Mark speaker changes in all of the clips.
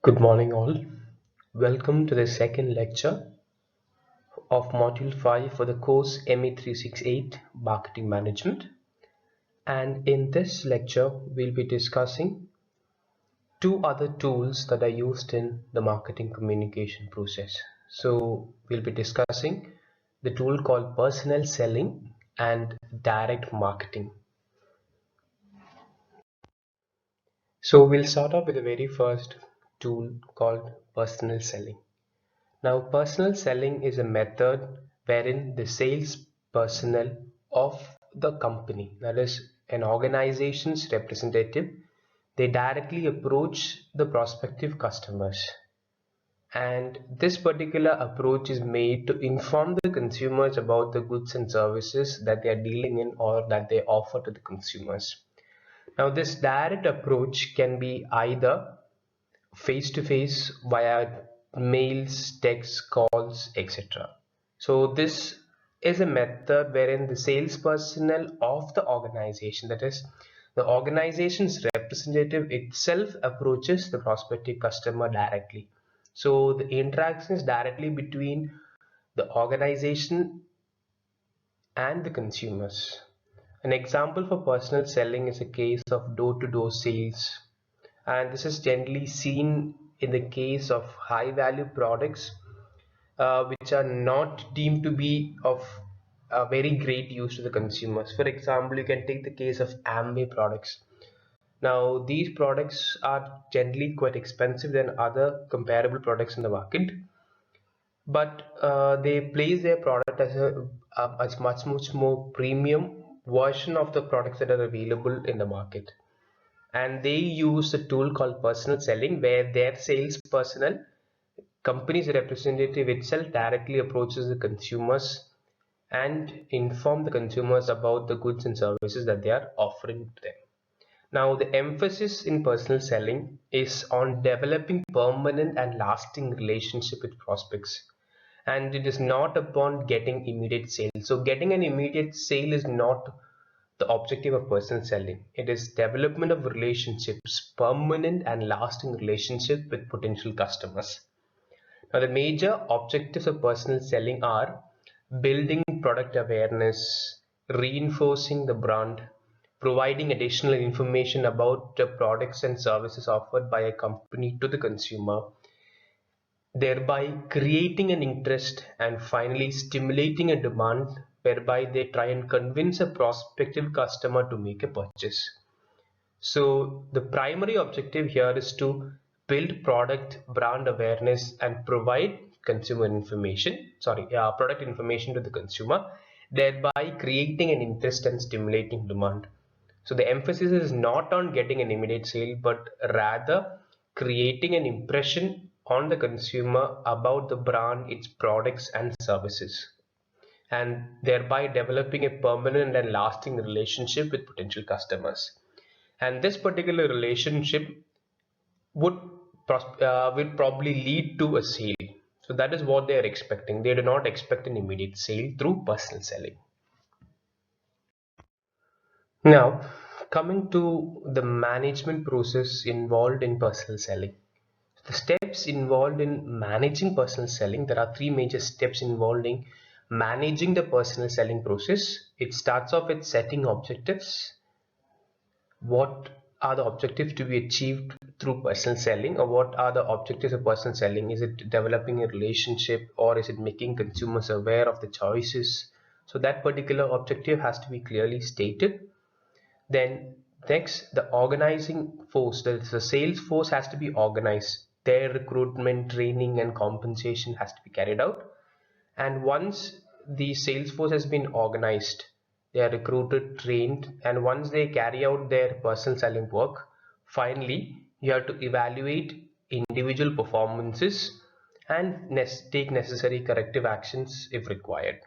Speaker 1: Good morning all. Welcome to the second lecture of Module 5 for the course ME368 Marketing Management. And in this lecture, we'll be discussing two other tools that are used in the marketing communication process. So we'll be discussing the tool called personal selling and direct marketing. So we'll start off with the very first tool called personal selling. Now, personal selling is a method wherein the sales personnel of the company, that is an organization's representative, they directly approach the prospective customers. And this particular approach is made to inform the consumers about the goods and services that they are dealing in or that they offer to the consumers. Now, this direct approach can be either face to face via mails, texts, calls, etc. So this is a method wherein the sales personnel of the organization, that is the organization's representative itself, approaches the prospective customer directly. So the interaction is directly between the organization and the consumers. An example for personal selling is a case of door-to-door sales, and this is generally seen in the case of high value products which are not deemed to be of very great use to the consumers. For example, you can take the case of ME products. Now these products are generally quite expensive than other comparable products in the market, but they place their product as as much more premium version of the products that are available in the market. And they use a tool called personal selling, where their sales personnel, company's representative itself, directly approaches the consumers and inform the consumers about the goods and services that they are offering to them. Now, the emphasis in personal selling is on developing permanent and lasting relationship with prospects, and it is not upon getting immediate sales. So getting an immediate sale is not the objective of personal selling. It is development of relationships, permanent and lasting relationship with potential customers. Now, the major objectives of personal selling are building product awareness, reinforcing the brand, providing additional information about the products and services offered by a company to the consumer, thereby creating an interest, and finally stimulating a demand whereby they try and convince a prospective customer to make a purchase. So the primary objective here is to build product brand awareness and provide product information to the consumer, thereby creating an interest and stimulating demand. So the emphasis is not on getting an immediate sale, but rather creating an impression on the consumer about the brand, its products and services, and thereby developing a permanent and lasting relationship with potential customers. And this particular relationship would will probably lead to a sale. So that is what they are expecting. They do not expect an immediate sale through personal selling. Now, coming to the management process involved in personal selling. The steps involved in managing personal selling, there are three major steps involved in managing the personal selling process. It starts off with setting objectives. What are the objectives to be achieved through personal selling, or what are the objectives of personal selling? Is it developing a relationship, or is it making consumers aware of the choices? So that particular objective has to be clearly stated. Then next, the organizing force, the sales force has to be organized. Their recruitment, training and compensation has to be carried out. And once the sales force has been organized, they are recruited, trained, and once they carry out their personal selling work, finally you have to evaluate individual performances and take necessary corrective actions if required.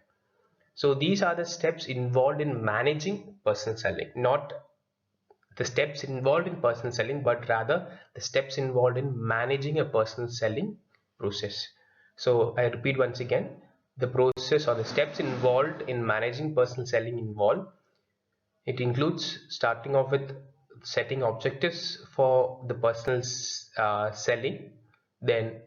Speaker 1: So these are the steps involved in managing personal selling, not the steps involved in personal selling, but rather the steps involved in managing a personal selling process. So I repeat once again, the process or the steps involved in managing personal selling it includes starting off with setting objectives for the personal selling, Then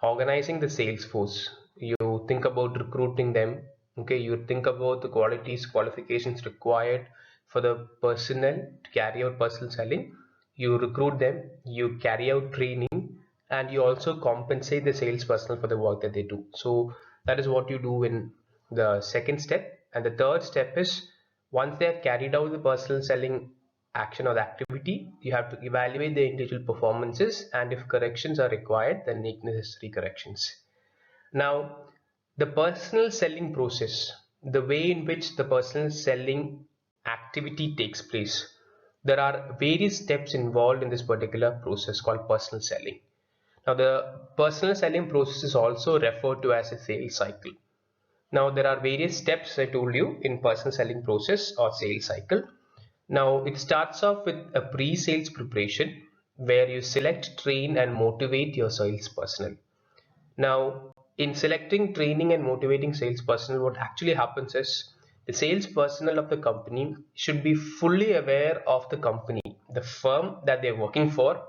Speaker 1: organizing the sales force. You think about recruiting them. Okay, you think about the qualifications required for the personnel to carry out personal selling. You recruit them, you carry out training, and you also compensate the sales personnel for the work that they do. So that is what you do in the second step. And the third step is, once they have carried out the personal selling action or the activity, you have to evaluate the individual performances, and if corrections are required, then make necessary corrections. Now, the personal selling process, the way in which the personal selling activity takes place, there are various steps involved in this particular process called personal selling. Now, the personal selling process is also referred to as a sales cycle. Now, there are various steps I told you in personal selling process or sales cycle. Now, it starts off with a pre-sales preparation where you select, train, and motivate your sales personnel. Now, in selecting, training, and motivating sales personnel, what actually happens is the sales personnel of the company should be fully aware of the company, the firm that they're working for,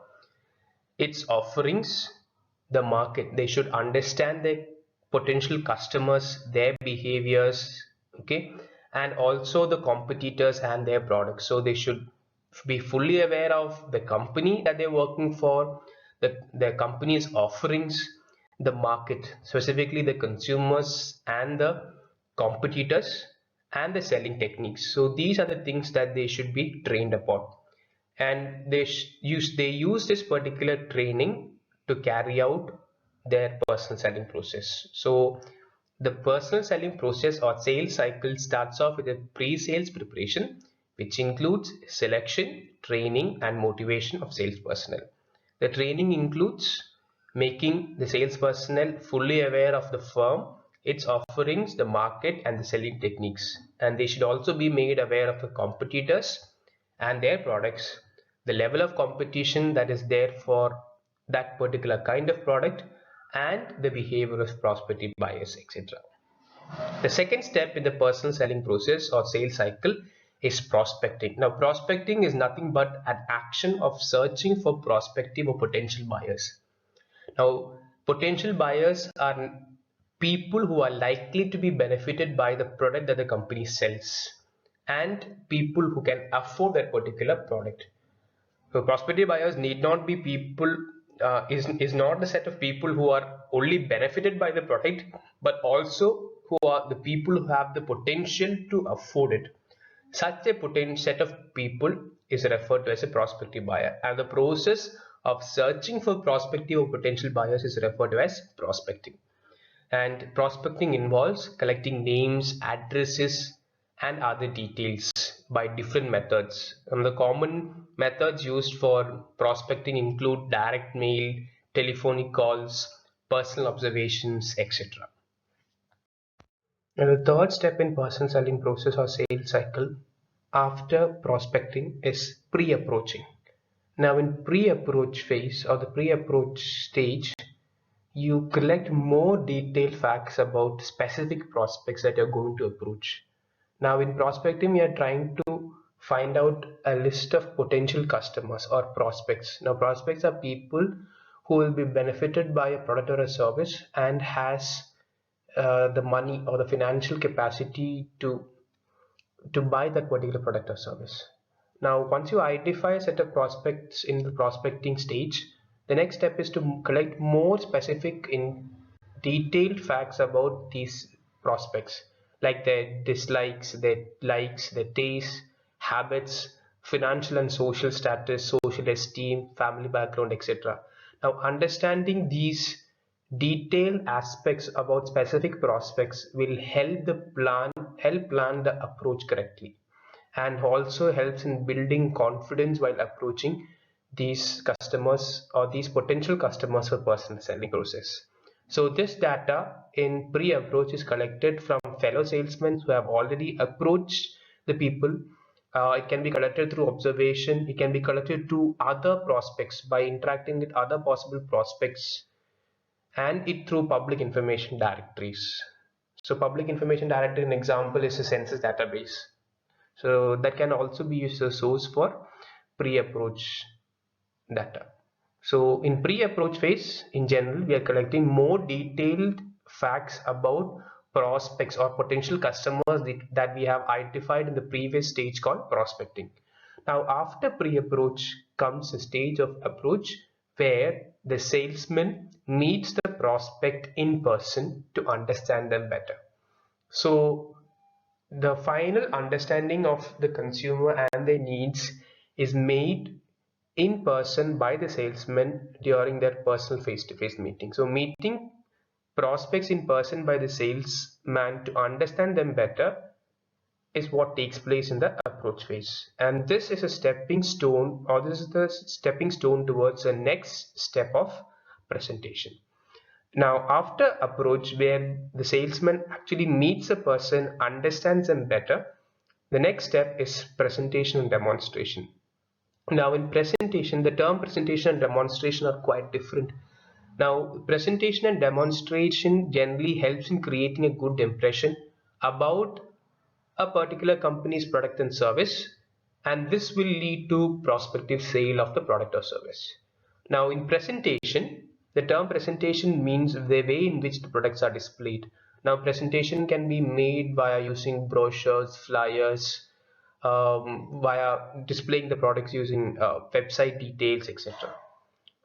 Speaker 1: its offerings, the market. They should understand their potential customers, their behaviors, okay, and also the competitors and their products. So they should be fully aware of the company that they're working for, the company's offerings, the market, specifically the consumers and the competitors, and the selling techniques. So these are the things that they should be trained upon, and they use this particular training to carry out their personal selling process. So the personal selling process or sales cycle starts off with a pre-sales preparation, which includes selection, training, and motivation of sales personnel. The training includes making the sales personnel fully aware of the firm, its offerings, the market, and the selling techniques. And they should also be made aware of the competitors and their products, the level of competition that is there for that particular kind of product, and the behavior of prospective buyers, etc. The second step in the personal selling process or sales cycle is prospecting. Now, prospecting is nothing but an action of searching for prospective or potential buyers. Now, potential buyers are people who are likely to be benefited by the product that the company sells, and people who can afford that particular product. So prospective buyers need not be people, is not the set of people who are only benefited by the product, but also who are the people who have the potential to afford it. Such a potential set of people is referred to as a prospective buyer, and the process of searching for prospective or potential buyers is referred to as prospecting. And prospecting involves collecting names, addresses, and other details by different methods. And the common methods used for prospecting include direct mail, telephonic calls, personal observations, etc. And the third step in personal selling process or sales cycle after prospecting is pre-approaching. Now, in pre-approach phase or the pre-approach stage, you collect more detailed facts about specific prospects that you're going to approach. Now, in prospecting, we are trying to find out a list of potential customers or prospects. Now, prospects are people who will be benefited by a product or a service and has the money or the financial capacity to buy that particular product or service. Now, once you identify a set of prospects in the prospecting stage, the next step is to collect more specific in detailed facts about these prospects, like their dislikes, their likes, their tastes, habits, financial and social status, social esteem, family background, etc. Now, understanding these detailed aspects about specific prospects will help plan the approach correctly, and also helps in building confidence while approaching these customers or these potential customers for personal selling process. So this data in pre-approach is collected from fellow salesmen who have already approached the people. It can be collected through observation. It can be collected through other prospects by interacting with other possible prospects, and it through public information directories. So public information directory, an example, is a census database. So that can also be used as a source for pre-approach data. So in pre-approach phase, in general, we are collecting more detailed facts about prospects or potential customers that we have identified in the previous stage called prospecting. Now, after pre-approach comes a stage of approach where the salesman meets the prospect in person to understand them better. So the final understanding of the consumer and their needs is made in person by the salesman during their personal face-to-face meeting. So meeting prospects in person by the salesman to understand them better is what takes place in the approach phase. And this is a stepping stone, or this is the stepping stone towards the next step of presentation. Now, after approach, where the salesman actually meets a person, understands them better, the next step is presentation and demonstration. Now, in presentation, the term presentation and demonstration are quite different. Now, presentation and demonstration generally helps in creating a good impression about a particular company's product and service, and this will lead to prospective sale of the product or service. Now, in presentation, the term presentation means the way in which the products are displayed. Now, presentation can be made via using brochures, flyers, via displaying the products using website details, etc.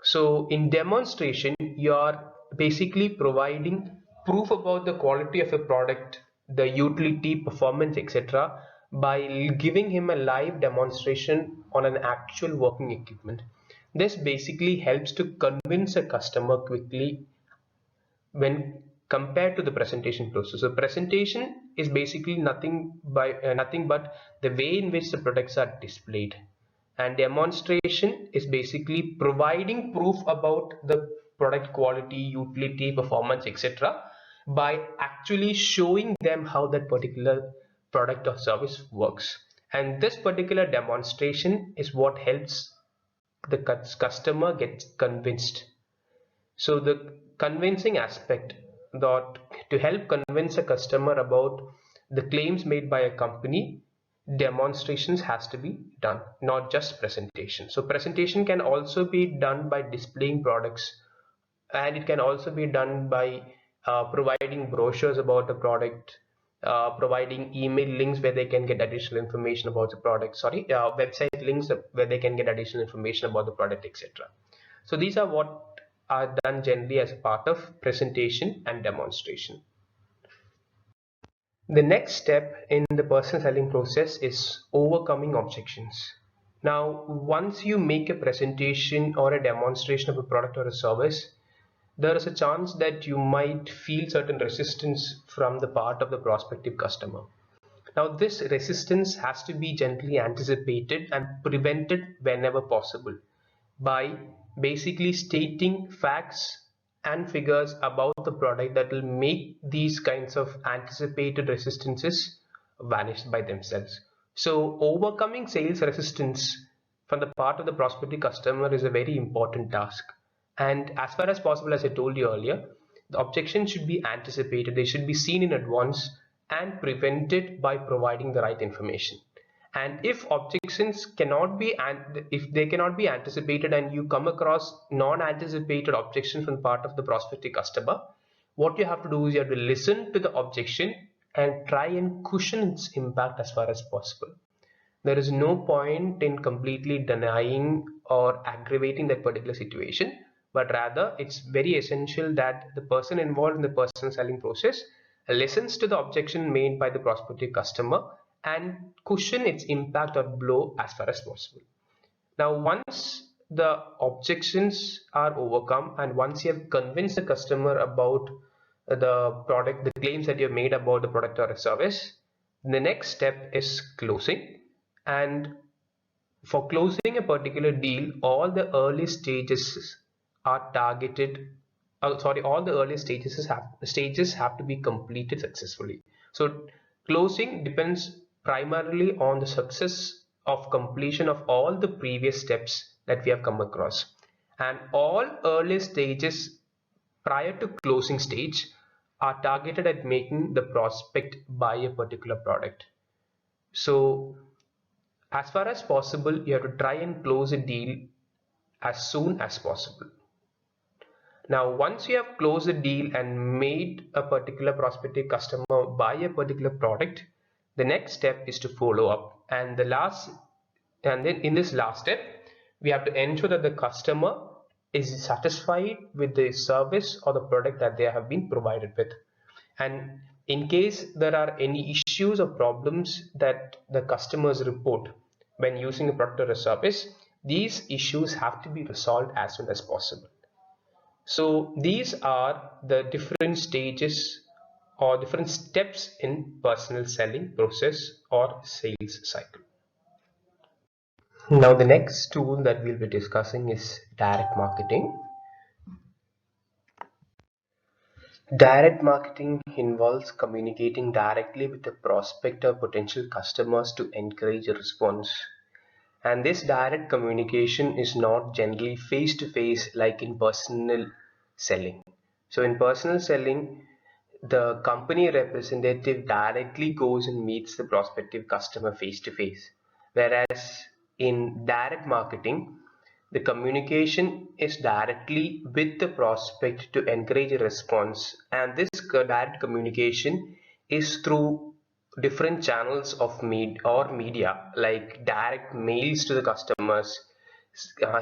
Speaker 1: So in demonstration, you are basically providing proof about the quality of a product, the utility, performance, etc. by giving him a live demonstration on an actual working equipment. This basically helps to convince a customer quickly when compared to the presentation process. So presentation is basically nothing but the way in which the products are displayed, and demonstration is basically providing proof about the product quality, utility, performance, etc. by actually showing them how that particular product or service works. And this particular demonstration is what helps the customer get convinced. So the convincing aspect, that to help convince a customer about the claims made by a company, demonstrations has to be done, not just presentation. So presentation can also be done by displaying products, and it can also be done by providing brochures about the product, providing email links where they can get additional information about the product, website links where they can get additional information about the product, etc. So these are what are done generally as a part of presentation and demonstration. The next step in the personal selling process is overcoming objections. Now, once you make a presentation or a demonstration of a product or a service, there is a chance that you might feel certain resistance from the part of the prospective customer. Now, this resistance has to be gently anticipated and prevented whenever possible by basically stating facts and figures about the product that will make these kinds of anticipated resistances vanish by themselves. So overcoming sales resistance from the part of the prospective customer is a very important task. And as far as possible, as I told you earlier, the objections should be anticipated, they should be seen in advance and prevented by providing the right information. And if objections cannot be, if they cannot be anticipated, and you come across non-anticipated objections from part of the prospective customer, what you have to do is you have to listen to the objection and try and cushion its impact as far as possible. There is no point in completely denying or aggravating that particular situation, but rather it's very essential that the person involved in the personal selling process listens to the objection made by the prospective customer and cushion its impact or blow as far as possible. Now, once the objections are overcome and once you have convinced the customer about the product, the claims that you have made about the product or a service, the next step is closing. And for closing a particular deal, all the early stages are targeted. All the early stages have to be completed successfully. So closing depends primarily on the success of completion of all the previous steps that we have come across, and all early stages prior to closing stage are targeted at making the prospect buy a particular product. So as far as possible, you have to try and close a deal as soon as possible. Now, once you have closed the deal and made a particular prospective customer buy a particular product, the next step is to follow up. And then in this last step, we have to ensure that the customer is satisfied with the service or the product that they have been provided with. And in case there are any issues or problems that the customers report when using a product or a service, these issues have to be resolved as soon as possible. So these are the different stages or different steps in personal selling process or sales cycle. Now the next tool that we'll be discussing is direct marketing. Direct marketing involves communicating directly with the prospect or potential customers to encourage a response. And this direct communication is not generally face to face like in personal selling. So in personal selling, the company representative directly goes and meets the prospective customer face to face. Whereas in direct marketing, the communication is directly with the prospect to encourage a response, and this direct communication is through different channels of media like direct mails to the customers,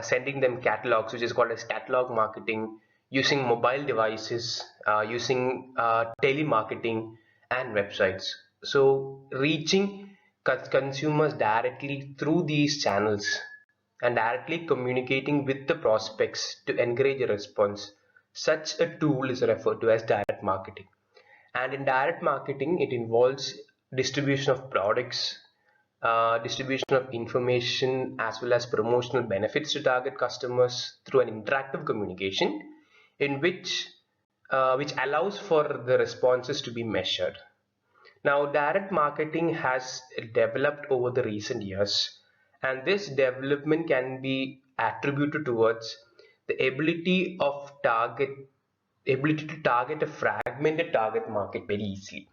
Speaker 1: sending them catalogs, which is called as catalog marketing, using mobile devices, using telemarketing and websites. So reaching consumers directly through these channels and directly communicating with the prospects to encourage a response. Such a tool is referred to as direct marketing. And in direct marketing, it involves distribution of products, distribution of information, as well as promotional benefits to target customers through an interactive communication in which allows for the responses to be measured. Now, direct marketing has developed over the recent years, and this development can be attributed towards the ability to target a fragmented target market very easily,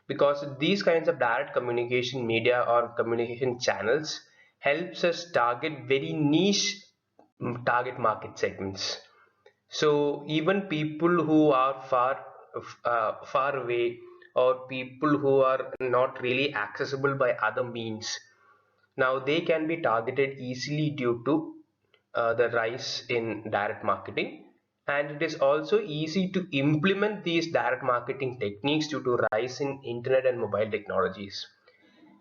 Speaker 1: because these kinds of direct communication media or communication channels helps us target very niche target market segments. So even people who are far away, or people who are not really accessible by other means, now they can be targeted easily due to the rise in direct marketing. And it is also easy to implement these direct marketing techniques due to rise in internet and mobile technologies.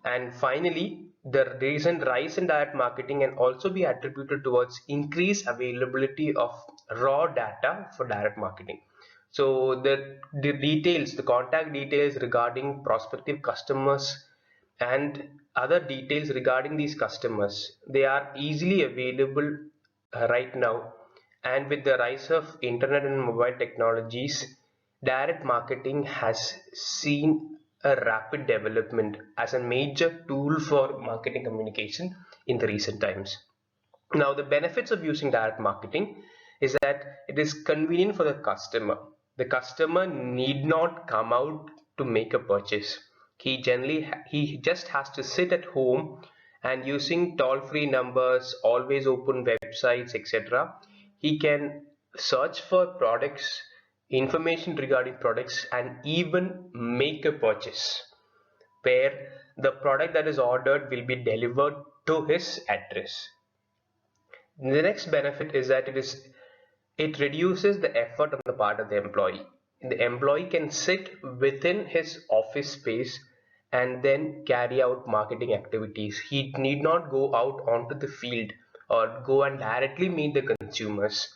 Speaker 1: And finally, the recent rise in direct marketing can also be attributed towards increased availability of raw data for direct marketing. So the details, the contact details regarding prospective customers and other details regarding these customers, they are easily available right now. And with the rise of internet and mobile technologies, direct marketing has seen a rapid development as a major tool for marketing communication in the recent times. Now, the benefits of using direct marketing is that it is convenient for the customer. The customer need not come out to make a purchase. He just has to sit at home, and using toll-free numbers, always open websites, etc., he can search for products, information regarding products, and even make a purchase where the product that is ordered will be delivered to his address. The next benefit is that it reduces the effort on the part of the employee. The employee can sit within his office space and then carry out marketing activities. He need not go out onto the field or go and directly meet the consumers.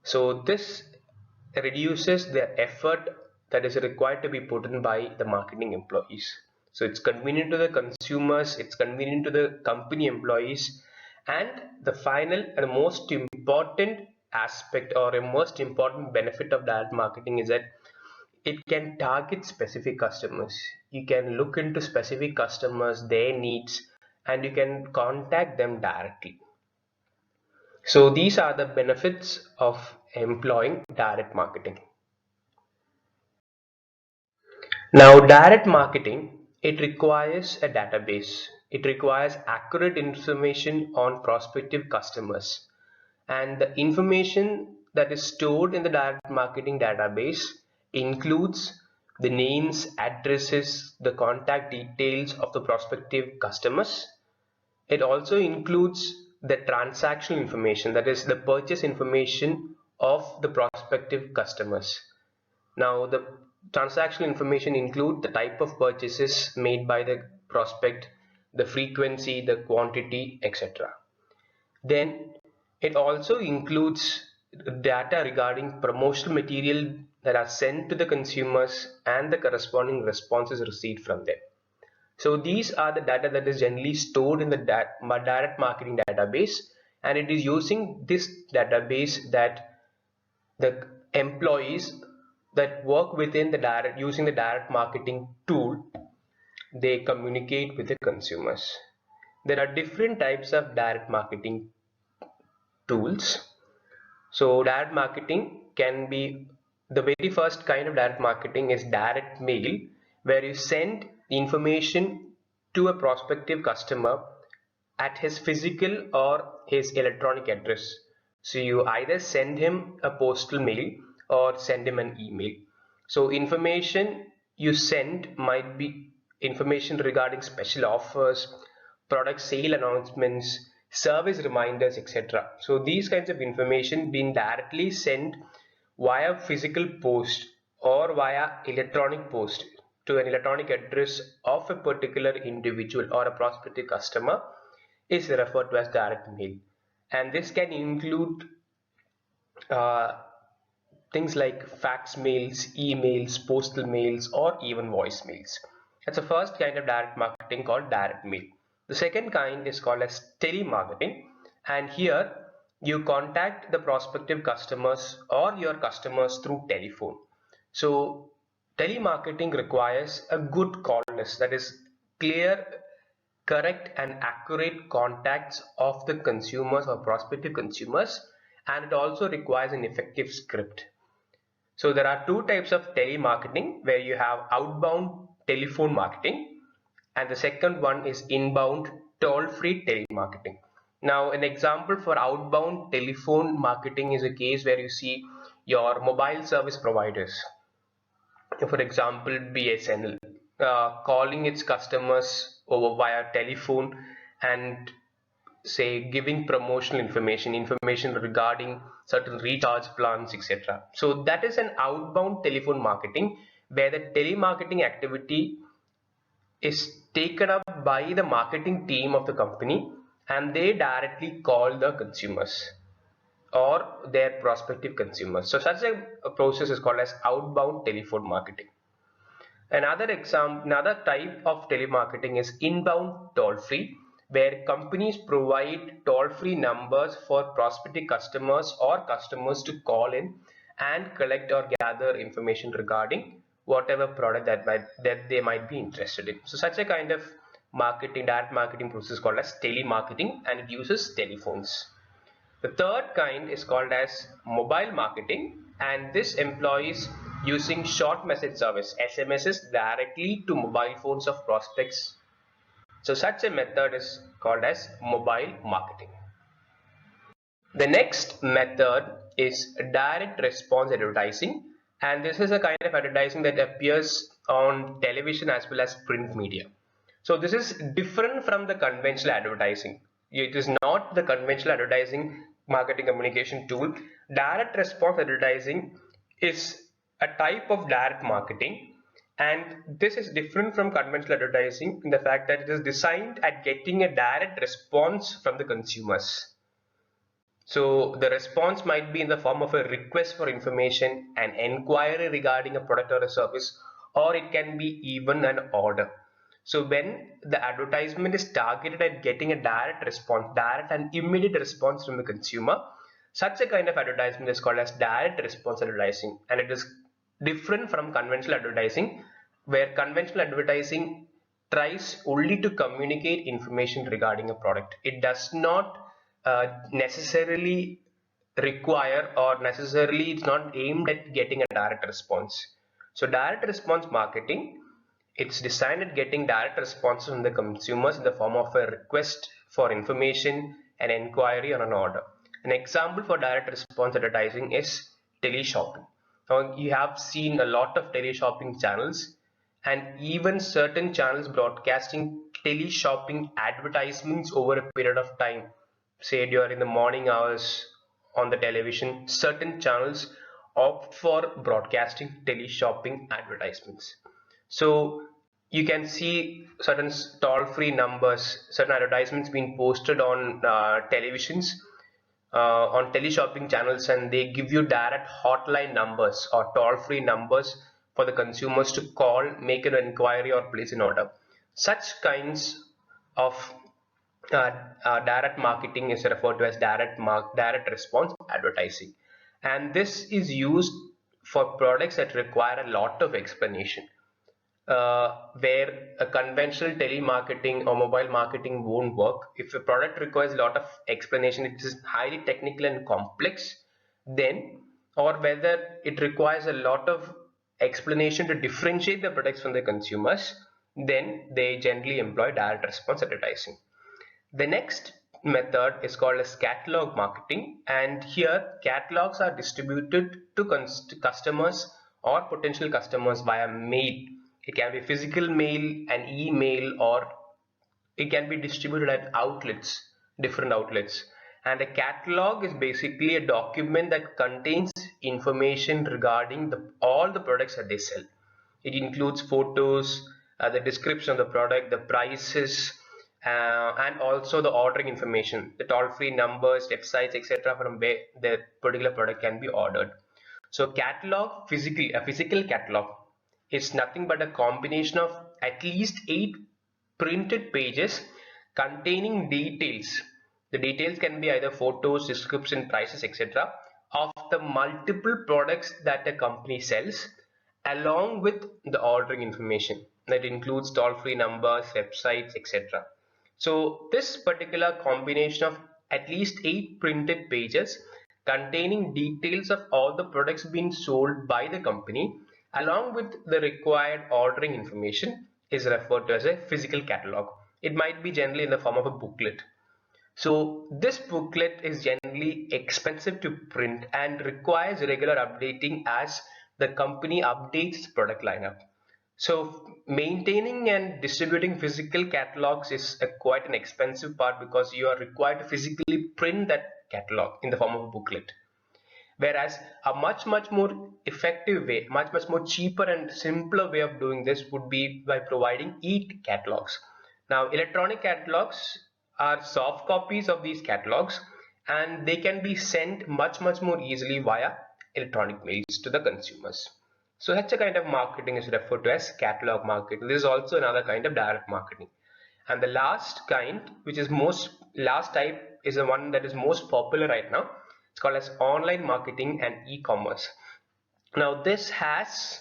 Speaker 1: So this reduces the effort that is required to be put in by the marketing employees. So it's convenient to the consumers, it's convenient to the company employees, and the final and most important aspect or a most important benefit of direct marketing is that it can target specific customers. You can look into specific customers, their needs, and you can contact them directly. So these are the benefits of employing direct marketing. Now, direct marketing, it requires a database. It requires accurate information on prospective customers. And the information that is stored in the direct marketing database includes the names, addresses, the contact details of the prospective customers. It also includes the transactional information, that is the purchase information of the prospective customers. Now, the transactional information include the type of purchases made by the prospect, the frequency, the quantity, etc. Then it also includes data regarding promotional material that are sent to the consumers and the corresponding responses received from them. So these are the data that is generally stored in the direct marketing database, and it is using this database that the employees that work within the using the direct marketing tool, they communicate with the consumers. There are different types of direct marketing tools. So direct marketing can be, the very first kind of direct marketing is direct mail, where you send information to a prospective customer at his physical or his electronic address. So you either send him a postal mail or send him an email. So information you send might be information regarding special offers, product sale announcements, service reminders, etc. So these kinds of information being directly sent via physical post or via electronic post to an electronic address of a particular individual or a prospective customer is referred to as direct mail. And this can include uh, things like fax mails, emails, postal mails, or even voicemails. That's the first kind of direct marketing called direct mail. The second kind is called as telemarketing, and here you contact the prospective customers or your customers through telephone. So telemarketing requires a good call list, that is clear, correct and accurate contacts of the consumers or prospective consumers, and it also requires an effective script. So there are two types of telemarketing, where you have outbound telephone marketing and the second one is inbound toll-free telemarketing. Now an example for outbound telephone marketing is a case where you see your mobile service providers, for example BSNL, calling its customers over via telephone and say giving promotional information regarding certain recharge plans, etc. So that is an outbound telephone marketing, where the telemarketing activity is taken up by the marketing team of the company and they directly call the consumers or their prospective consumers. So such a process is called as outbound telephone marketing. Another type of telemarketing is inbound toll-free, where companies provide toll-free numbers for prospective customers or customers to call in and collect or gather information regarding whatever product that they might be interested in. So such a kind of direct marketing process is called as telemarketing, and it uses telephones. The third kind is called as mobile marketing, and this employs using short message service SMSs directly to mobile phones of prospects. So such a method is called as mobile marketing. The next method is direct response advertising, and this is a kind of advertising that appears on television as well as print media. So this is different from the conventional advertising. It is not the conventional advertising marketing communication tool. Direct response advertising is a type of direct marketing, and this is different from conventional advertising in the fact that it is designed at getting a direct response from the consumers. So the response might be in the form of a request for information, an enquiry regarding a product or a service, or it can be even an order. So when the advertisement is targeted at getting a direct response, direct and immediate response from the consumer, such a kind of advertisement is called as direct response advertising, and it is different from conventional advertising, where conventional advertising tries only to communicate information regarding a product. It does not necessarily require, or necessarily it's not aimed at getting a direct response. So direct response marketing, it's designed at getting direct responses from the consumers in the form of a request for information, an enquiry or an order. An example for direct response advertising is teleshopping. Now you have seen a lot of teleshopping channels and even certain channels broadcasting teleshopping advertisements over a period of time. Say during the morning hours on the television, certain channels opt for broadcasting teleshopping advertisements. So you can see certain toll-free numbers, certain advertisements being posted on televisions, on teleshopping channels, and they give you direct hotline numbers or toll-free numbers for the consumers to call, make an inquiry, or place an order. Such kinds of direct marketing is referred to as direct response advertising, and this is used for products that require a lot of explanation, where a conventional telemarketing or mobile marketing won't work. If a product requires a lot of explanation, it is highly technical and complex, then, or whether it requires a lot of explanation to differentiate the products from the consumers, then they generally employ direct response advertising. The next method is called as catalog marketing, and here catalogs are distributed to customers or potential customers via mail. It can be physical mail, an email, or it can be distributed at outlets, different outlets. And a catalog is basically a document that contains information regarding all the products that they sell. It includes photos, the description of the product, the prices, and also the ordering information, the toll-free numbers, websites, etc., from where the particular product can be ordered. So catalog, a physical catalog is nothing but a combination of at least 8 printed pages containing details. The details can be either photos, description, prices, etc., of the multiple products that a company sells, along with the ordering information that includes toll-free numbers, websites, etc. So this particular combination of at least 8 printed pages containing details of all the products being sold by the company, along with the required ordering information, is referred to as a physical catalog. It might be generally in the form of a booklet. So this booklet is generally expensive to print and requires regular updating as the company updates its product lineup. So maintaining and distributing physical catalogs is quite an expensive part, because you are required to physically print that catalog in the form of a booklet. Whereas a much more effective way, much more cheaper and simpler way of doing this would be by providing e-catalogs. Now electronic catalogs are soft copies of these catalogs, and they can be sent much more easily via electronic mails to the consumers. So such a kind of marketing is referred to as catalog marketing. This is also another kind of direct marketing. And the last type is the one that is most popular right now. It's called as online marketing and e-commerce. Now this has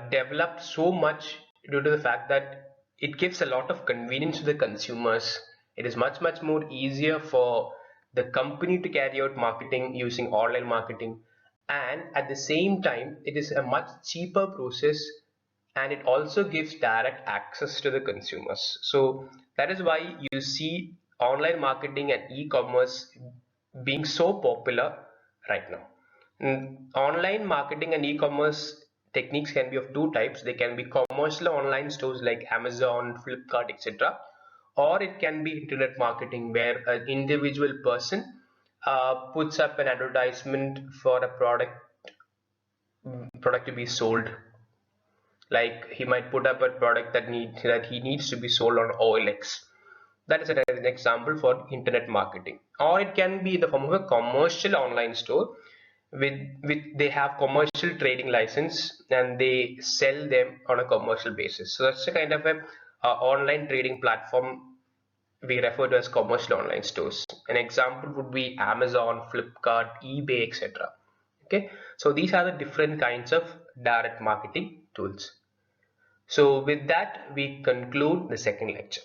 Speaker 1: developed so much due to the fact that it gives a lot of convenience to the consumers. It is much more easier for the company to carry out marketing using online marketing, and at the same time it is a much cheaper process, and it also gives direct access to the consumers. So that is why you see online marketing and e-commerce being so popular right now. Online marketing and e-commerce techniques can be of two types. They can be commercial online stores like Amazon, Flipkart, etc., or it can be internet marketing, where an individual person puts up an advertisement for a product to be sold. Like he might put up a product that he needs to be sold on OLX. That is an example for internet marketing. Or it can be in the form of a commercial online store with they have commercial trading license and they sell them on a commercial basis. So that's a kind of a online trading platform we refer to as commercial online stores. An example would be Amazon, Flipkart, eBay, etc. Okay, so these are the different kinds of direct marketing tools. So with that, we conclude the second lecture.